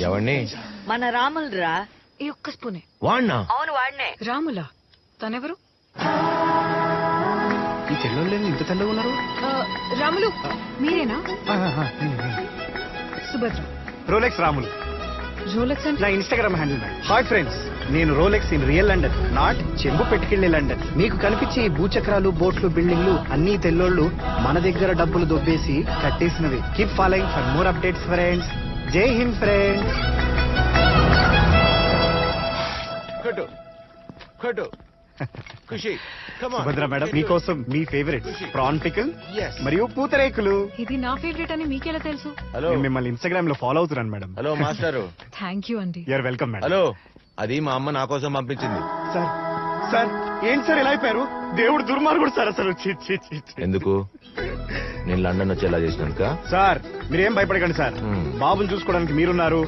ఎవరిని? మన రాములరా. ఈ ఒక్క స్పూనే. వాణ్ణా? అవును వాడినే. రాములా? తనెవరు? ఈ చెల్లెళ్ళు ఇంత తెల్లగా ఉన్నారు. రాములు మీరేనా? సుభద్ర. రోలెక్స్ రాములు రోలెక్స్ అంటే నా Instagram handle man. Hi friends, నేను Rolex in real London, not చెంబు పెట్టుకెళ్లే లండన్. మీకు కనిపించే ఈ భూచక్రాలు, బోట్లు, బిల్డింగ్లు అన్ని తెల్లోళ్ళు మన దగ్గర డబ్బులు దొబ్బేసి కట్టేసినవి. Keep following for more updates friends. Jai Hind friends. Khushi, Subhadra madam మీకోసం మీ ఫేవరెట్ ప్రాన్ పికల్ మరియు పూతరేకులు. ఇది నా ఫేవరెట్ అని మీకెలా తెలుసు? హలో. నేను మిమ్మల్ని ఇన్స్టాగ్రామ్ లో ఫాలో అవుతున్నాను మేడం. హలో మాస్టారు. థ్యాంక్ యూ అండి. You're welcome madam. హలో, అది మా అమ్మ నా కోసం పంపించింది. సార్ సార్ ఏంటి సార్ ఇలా అయిపోయారు? దేవుడు దుర్మార్గుడు సార్ అసలు. ఎందుకు? నేను లండన్ వచ్చేలా చేసినాక. సార్ మీరేం భయపడకండి సార్, బాబుని చూసుకోవడానికి మీరున్నారు,